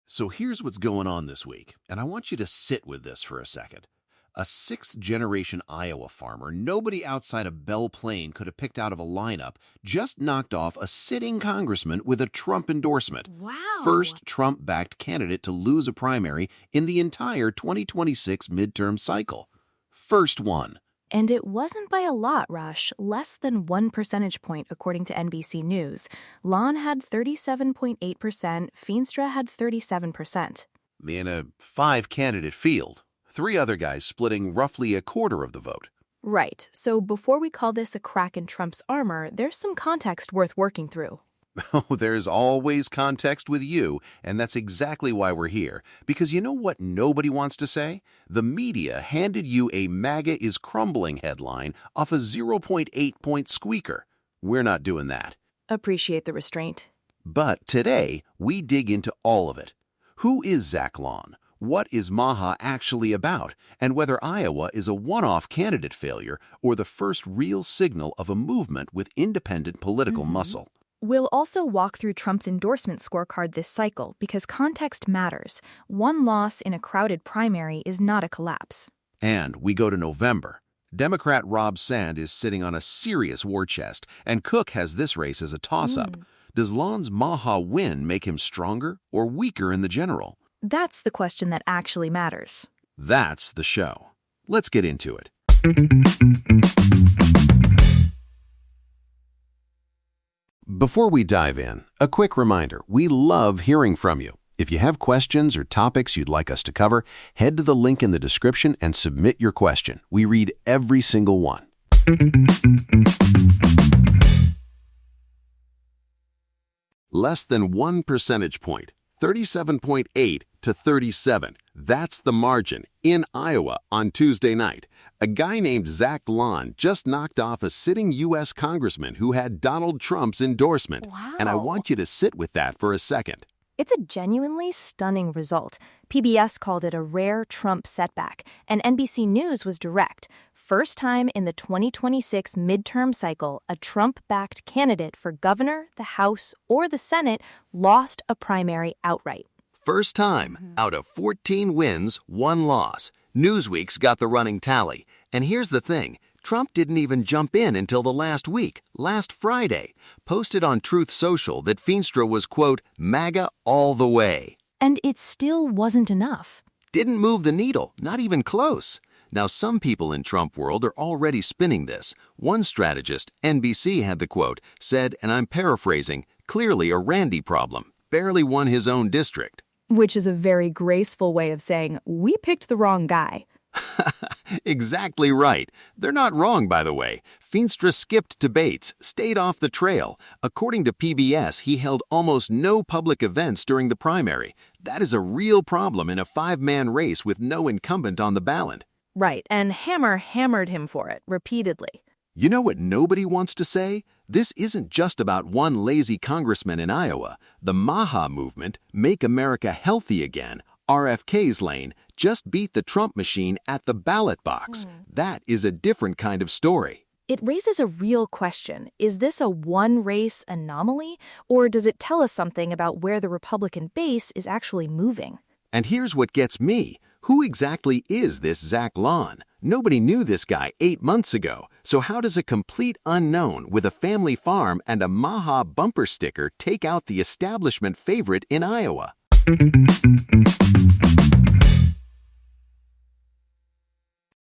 So here's what's going on this week, and I want you to sit with this for a second. A sixth-generation Iowa farmer nobody outside of Belle Plaine could have picked out of a lineup just knocked off a sitting congressman with a Trump endorsement. Wow. First Trump-backed candidate to lose a primary in the entire 2026 midterm cycle. First one. And it wasn't by a lot, Rush, less than 1 percentage point according to NBC News. Lahn had 37.8%, Feenstra had 37%. In a five-candidate field, three other guys splitting roughly a quarter of the vote. Right, so before we call this a crack in Trump's armor, there's some context worth working through. Oh, there's always context with you, and that's exactly why we're here. Because you know what nobody wants to say? The media handed you a MAGA is crumbling headline off a 0.8-point squeaker. We're not doing that. Appreciate the restraint. But today, we dig into all of it. Who is Zach Lahn? What is MAHA actually about? And whether Iowa is a one-off candidate failure or the first real signal of a movement with independent political muscle. We'll also walk through Trump's endorsement scorecard this cycle because context matters. One loss in a crowded primary is not a collapse. And we go to November. Democrat Rob Sand is sitting on a serious war chest, and Cook has this race as a toss-up. Does Lahn's MAHA win make him stronger or weaker in the general? That's the question that actually matters. That's the show. Let's get into it. Before we dive in, a quick reminder, we love hearing from you. If you have questions or topics you'd like us to cover, head to the link in the description and submit your question. We read every single one. Less than 1 percentage point, 37.8 to 37. That's the margin in Iowa on Tuesday night. A guy named Zach Lahn just knocked off a sitting U.S. congressman who had Donald Trump's endorsement. Wow. And I want you to sit with that for a second. It's a genuinely stunning result. PBS called it a rare Trump setback, and NBC News was direct. First time in the 2026 midterm cycle, a Trump-backed candidate for governor, the House, or the Senate lost a primary outright. First time, out of 14 wins, 1 loss. Newsweek's got the running tally. And here's the thing, Trump didn't even jump in until the last week, last Friday. Posted on Truth Social that Feenstra was, quote, MAGA all the way. And it still wasn't enough. Didn't move the needle, not even close. Now, some people in Trump world are already spinning this. One strategist, NBC had the quote, said, and I'm paraphrasing, clearly a Randy problem. Barely won his own district. Which is a very graceful way of saying, we picked the wrong guy. Exactly right. They're not wrong, by the way. Feenstra skipped debates, stayed off the trail. According to PBS, he held almost no public events during the primary. That is a real problem in a 5-man race with no incumbent on the ballot. Right, and hammered him for it repeatedly. You know what nobody wants to say? This isn't just about one lazy congressman in Iowa. The MAHA movement, Make America Healthy Again, RFK's lane, just beat the Trump machine at the ballot box. That is a different kind of story. It raises a real question. Is this a one-race anomaly, or does it tell us something about where the Republican base is actually moving? And here's what gets me. Who exactly is this Zach Lahn? Nobody knew this guy 8 months ago. So how does a complete unknown with a family farm and a MAHA bumper sticker take out the establishment favorite in Iowa?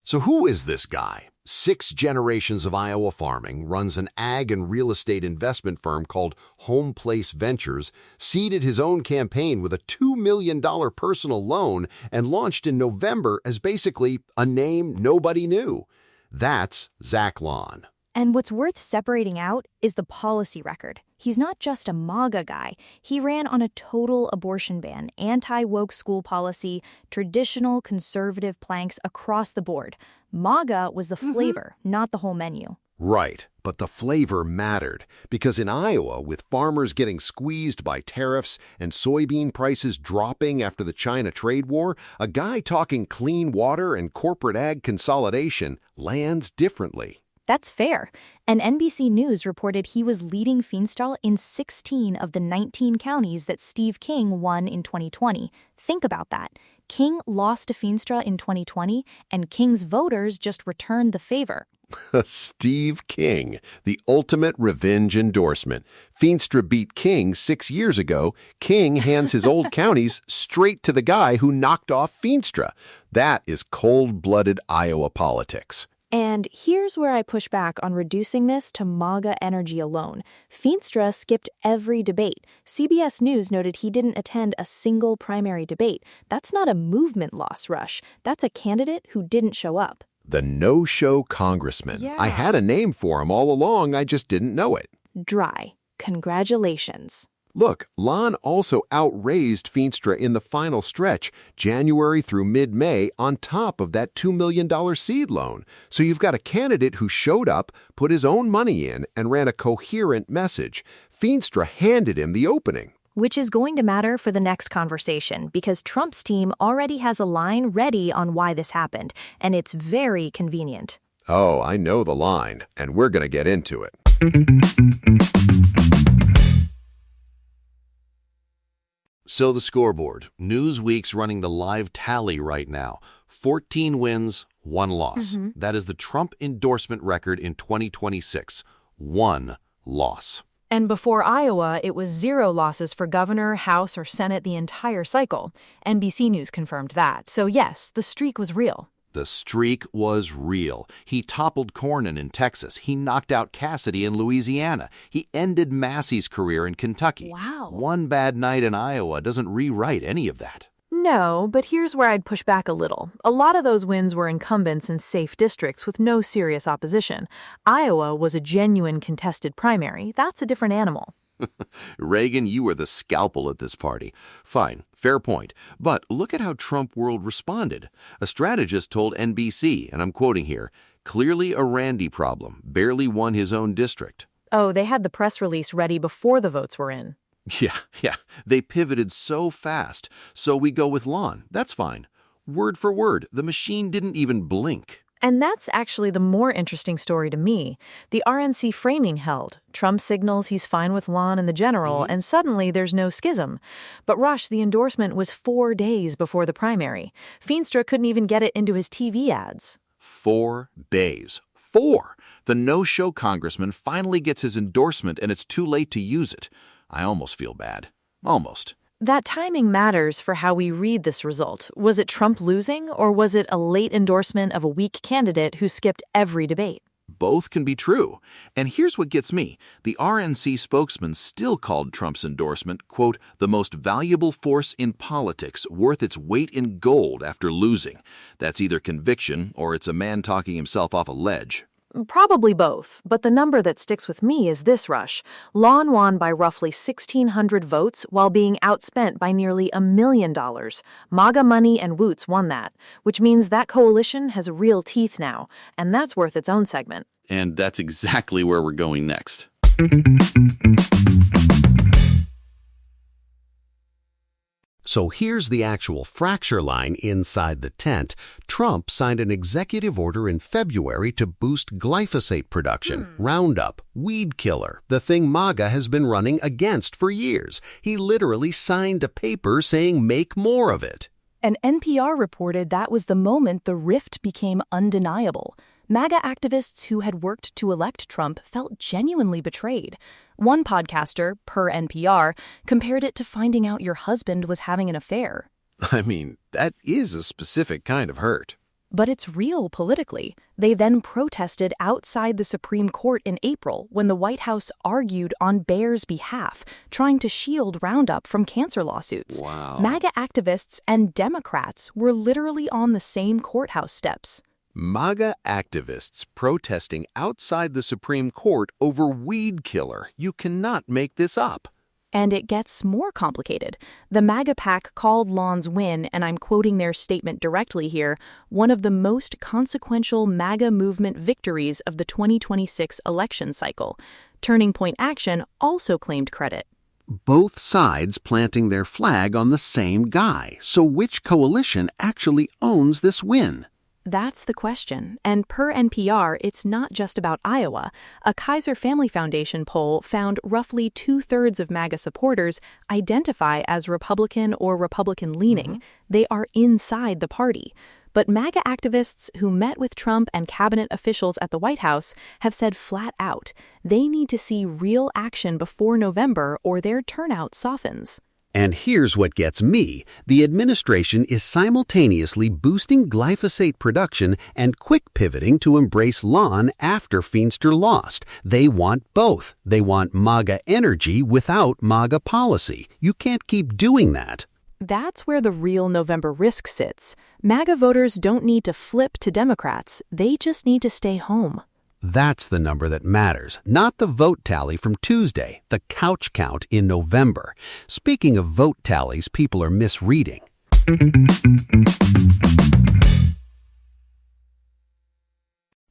So who is this guy? 6 generations of Iowa farming, runs an ag and real estate investment firm called Home Place Ventures, seeded his own campaign with a $2 million personal loan, and launched in November as basically a name nobody knew. That's Zach Lahn. And what's worth separating out is the policy record. He's not just a MAGA guy. He ran on a total abortion ban, anti-woke school policy, traditional conservative planks across the board. MAGA was the flavor, not the whole menu. Right, but the flavor mattered, because in Iowa, with farmers getting squeezed by tariffs and soybean prices dropping after the China trade war, a guy talking clean water and corporate ag consolidation lands differently. That's fair. And NBC News reported he was leading Feenstra in 16 of the 19 counties that Steve King won in 2020. Think about that. King lost to Feenstra in 2020, and King's voters just returned the favor. Steve King, the ultimate revenge endorsement. Feenstra beat King 6 years ago. King hands his old counties straight to the guy who knocked off Feenstra. That is cold-blooded Iowa politics. And here's where I push back on reducing this to MAGA energy alone. Feenstra skipped every debate. CBS News noted he didn't attend a single primary debate. That's not a movement loss rush. That's a candidate who didn't show up. The no-show congressman. Yeah. I had a name for him all along, I just didn't know it. Dry. Congratulations. Look, Lahn also outraised Feenstra in the final stretch, January through mid-May, on top of that $2 million seed loan. So you've got a candidate who showed up, put his own money in, and ran a coherent message. Feenstra handed him the opening. Which is going to matter for the next conversation, because Trump's team already has a line ready on why this happened, and it's very convenient. Oh, I know the line, and we're going to get into it. So the scoreboard. Newsweek's running the live tally right now. 14 wins, 1 loss. That is the Trump endorsement record in 2026. 1 loss. And before Iowa, it was 0 losses for governor, House, or Senate the entire cycle. NBC News confirmed that. So yes, the streak was real. The streak was real. He toppled Cornyn in Texas. He knocked out Cassidy in Louisiana. He ended Massey's career in Kentucky. Wow. One bad night in Iowa doesn't rewrite any of that. No, but here's where I'd push back a little. A lot of those wins were incumbents in safe districts with no serious opposition. Iowa was a genuine contested primary. That's a different animal. Reagan, you were the scalpel at this party. Fine, fair point. But look at how Trump world responded. A strategist told NBC, and I'm quoting here, "Clearly a Randy problem, barely won his own district." Oh, they had the press release ready before the votes were in. Yeah. They pivoted so fast. So we go with Lahn. That's fine. Word for word, the machine didn't even blink. And that's actually the more interesting story to me. The RNC framing held. Trump signals he's fine with Lahn in the general, and suddenly there's no schism. But Rush, the endorsement was 4 days before the primary. Feenstra couldn't even get it into his TV ads. 4 days. 4! The no-show congressman finally gets his endorsement and it's too late to use it. I almost feel bad. Almost. That timing matters for how we read this result. Was it Trump losing, or was it a late endorsement of a weak candidate who skipped every debate? Both can be true. And here's what gets me. The RNC spokesman still called Trump's endorsement, quote, the most valuable force in politics, worth its weight in gold after losing. That's either conviction or it's a man talking himself off a ledge. Probably both, but the number that sticks with me is this, Rush. Lahn won by roughly 1,600 votes while being outspent by nearly $1 million. MAGA Money and Woots won that, which means that coalition has real teeth now, and that's worth its own segment. And that's exactly where we're going next. So here's the actual fracture line inside the tent. Trump signed an executive order in February to boost glyphosate production, Roundup, weed killer, the thing MAGA has been running against for years. He literally signed a paper saying make more of it. And NPR reported that was the moment the rift became undeniable. MAGA activists who had worked to elect Trump felt genuinely betrayed. One podcaster, per NPR, compared it to finding out your husband was having an affair. I mean, that is a specific kind of hurt. But it's real politically. They then protested outside the Supreme Court in April when the White House argued on Bayer's behalf, trying to shield Roundup from cancer lawsuits. Wow. MAGA activists and Democrats were literally on the same courthouse steps. MAGA activists protesting outside the Supreme Court over weed killer. You cannot make this up. And it gets more complicated. The MAGA PAC called Lahn's win, and I'm quoting their statement directly here, one of the most consequential MAGA movement victories of the 2026 election cycle. Turning Point Action also claimed credit. Both sides planting their flag on the same guy. So which coalition actually owns this win? That's the question. And per NPR, it's not just about Iowa. A Kaiser Family Foundation poll found roughly 2/3 of MAGA supporters identify as Republican or Republican-leaning. They are inside the party. But MAGA activists who met with Trump and cabinet officials at the White House have said flat out they need to see real action before November or their turnout softens. And here's what gets me. The administration is simultaneously boosting glyphosate production and quick pivoting to embrace Lahn after Feenstra lost. They want both. They want MAGA energy without MAGA policy. You can't keep doing that. That's where the real November risk sits. MAGA voters don't need to flip to Democrats. They just need to stay home. That's the number that matters, not the vote tally from Tuesday, the couch count in November. Speaking of vote tallies people are misreading.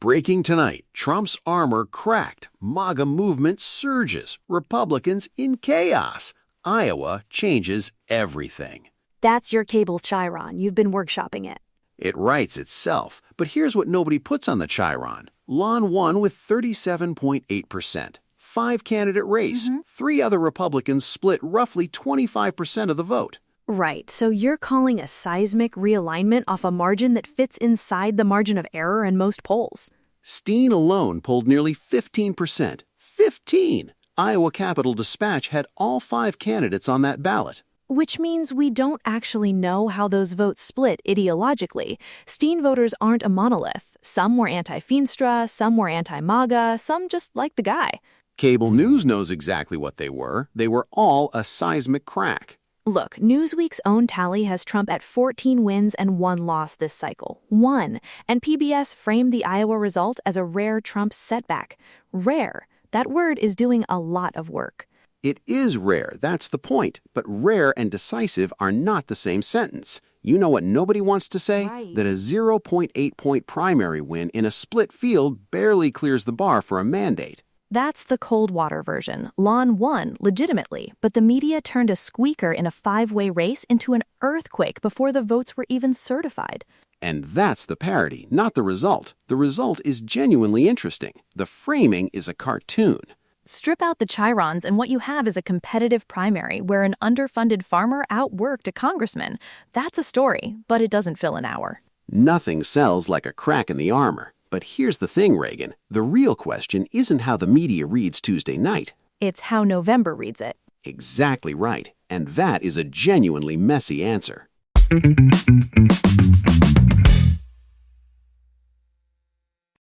Breaking tonight, Trump's armor cracked. MAGA movement surges. Republicans in chaos. Iowa changes everything. That's your cable Chiron. You've been workshopping it. It writes itself, but here's what nobody puts on the Chiron. Lahn won with 37.8%. 5-candidate race. 3 other Republicans split roughly 25% of the vote. Right, so you're calling a seismic realignment off a margin that fits inside the margin of error in most polls. Steen alone pulled nearly 15%. 15! Iowa Capitol Dispatch had all 5 candidates on that ballot. Which means we don't actually know how those votes split ideologically. Steen voters aren't a monolith. Some were anti-Feenstra, some were anti-MAGA, some just like the guy. Cable news knows exactly what they were. They were all a seismic crack. Look, Newsweek's own tally has Trump at 14 wins and 1 loss this cycle. 1. And PBS framed the Iowa result as a rare Trump setback. Rare. That word is doing a lot of work. It is rare, that's the point. But rare and decisive are not the same sentence. You know what nobody wants to say? Right. That a 0.8-point primary win in a split field barely clears the bar for a mandate. That's the cold water version. Lahn won, legitimately, but the media turned a squeaker in a 5-way race into an earthquake before the votes were even certified. And that's the parody, not the result. The result is genuinely interesting. The framing is a cartoon. Strip out the Chirons and what you have is a competitive primary where an underfunded farmer outworked a congressman. That's a story, but it doesn't fill an hour. Nothing sells like a crack in the armor. But here's the thing, Reagan. The real question isn't how the media reads Tuesday night. It's how November reads it. Exactly right. And that is a genuinely messy answer.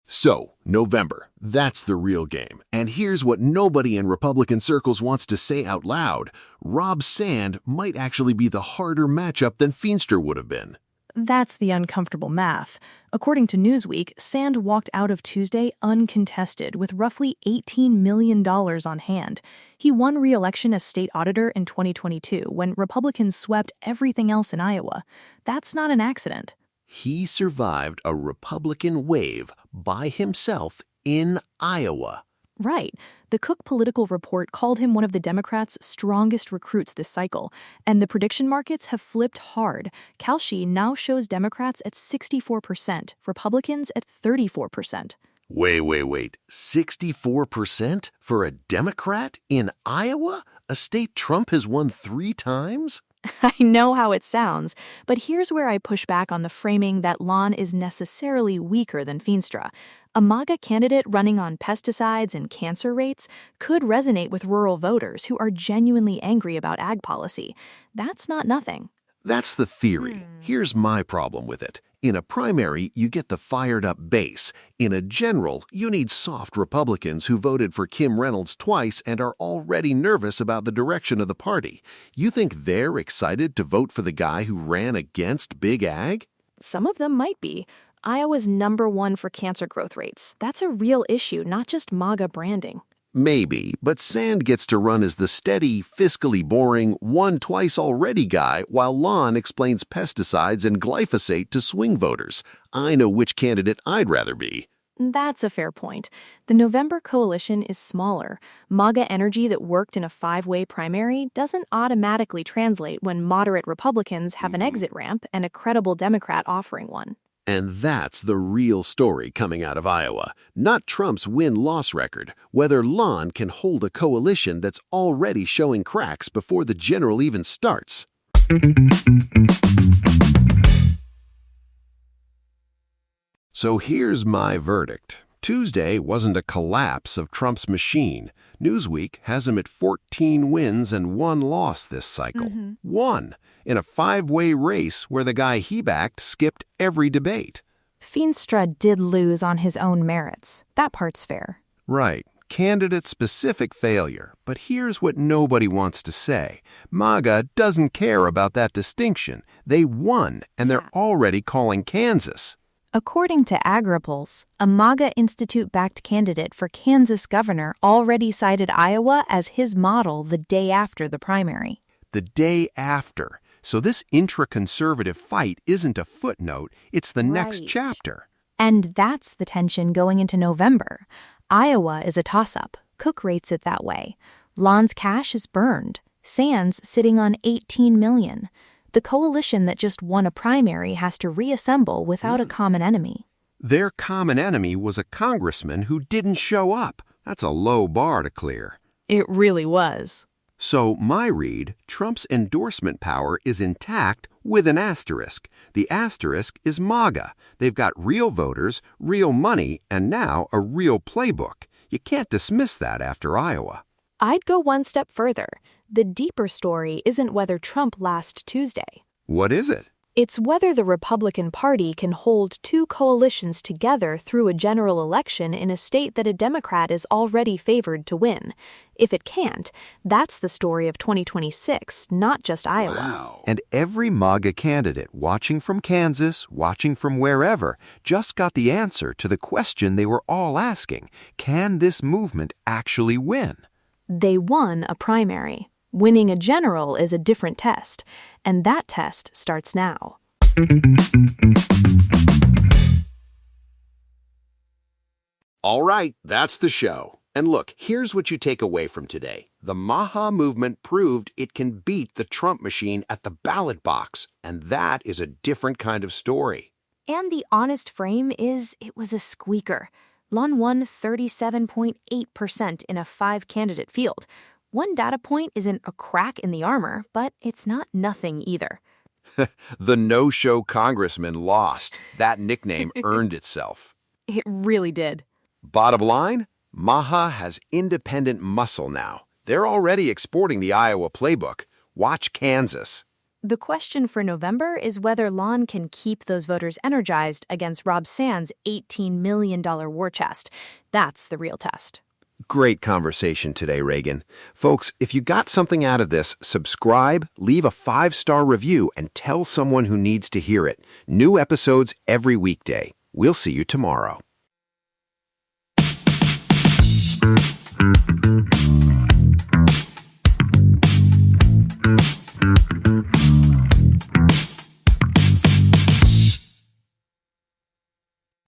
So, November, that's the real game. And here's what nobody in Republican circles wants to say out loud. Rob Sand might actually be the harder matchup than Feenstra would have been. That's the uncomfortable math. According to Newsweek, Sand walked out of Tuesday uncontested with roughly $18 million on hand. He won re-election as state auditor in 2022 when Republicans swept everything else in Iowa. That's not an accident. He survived a Republican wave by himself in Iowa. Right. The Cook Political Report called him one of the Democrats' strongest recruits this cycle, and the prediction markets have flipped hard. Kalshi now shows Democrats at 64%, Republicans at 34%. Wait. 64% for a Democrat in Iowa? A state Trump has won 3 times? I know how it sounds, but here's where I push back on the framing that Lahn is necessarily weaker than Feenstra. A MAGA candidate running on pesticides and cancer rates could resonate with rural voters who are genuinely angry about ag policy. That's not nothing. That's the theory. Here's my problem with it. In a primary, you get the fired-up base. In a general, you need soft Republicans who voted for Kim Reynolds twice and are already nervous about the direction of the party. You think they're excited to vote for the guy who ran against Big Ag? Some of them might be. Iowa's #1 for cancer growth rates. That's a real issue, not just MAGA branding. Maybe, but Sand gets to run as the steady, fiscally boring, won-twice-already guy while Lahn explains pesticides and glyphosate to swing voters. I know which candidate I'd rather be. That's a fair point. The November coalition is smaller. MAGA energy that worked in a 5-way primary doesn't automatically translate when moderate Republicans have an exit ramp and a credible Democrat offering one. And that's the real story coming out of Iowa, not Trump's win-loss record, whether Lahn can hold a coalition that's already showing cracks before the general even starts. So here's my verdict. Tuesday wasn't a collapse of Trump's machine. Newsweek has him at 14 wins and 1 loss this cycle. One, in a 5-way race where the guy he backed skipped every debate. Feenstra did lose on his own merits. That part's fair. Right. Candidate-specific failure. But here's what nobody wants to say. MAHA doesn't care about that distinction. They won, and they're already calling Kansas. According to AgriPulse, a MAGA Institute-backed candidate for Kansas governor already cited Iowa as his model the day after the primary. The day after. So this intra-conservative fight isn't a footnote, it's the next chapter. And that's the tension going into November. Iowa is a toss-up. Cook rates it that way. Lahn's cash is burned. Sands sitting on $18 million. The coalition that just won a primary has to reassemble without a common enemy. Their common enemy was a congressman who didn't show up. That's a low bar to clear. It really was. So my read, Trump's endorsement power is intact with an asterisk. The asterisk is MAGA. They've got real voters, real money, and now a real playbook. You can't dismiss that after Iowa. I'd go one step further. The deeper story isn't whether Trump last Tuesday. What is it? It's whether the Republican Party can hold 2 coalitions together through a general election in a state that a Democrat is already favored to win. If it can't, that's the story of 2026, not just Iowa. Wow. And every MAGA candidate watching from Kansas, watching from wherever, just got the answer to the question they were all asking. Can this movement actually win? They won a primary. Winning a general is a different test, and that test starts now. All right, that's the show. And look, here's what you take away from today. The MAHA movement proved it can beat the Trump machine at the ballot box, and that is a different kind of story. And the honest frame is it was a squeaker. Lahn won 37.8% in a 5-candidate field. One data point isn't a crack in the armor, but it's not nothing either. The no-show congressman lost. That nickname earned itself. It really did. Bottom line, MAHA has independent muscle now. They're already exporting the Iowa playbook. Watch Kansas. The question for November is whether Lahn can keep those voters energized against Rob Sands' $18 million war chest. That's the real test. Great conversation today, Reagan. Folks, if you got something out of this, subscribe, leave a 5-star review, and tell someone who needs to hear it. New episodes every weekday. We'll see you tomorrow.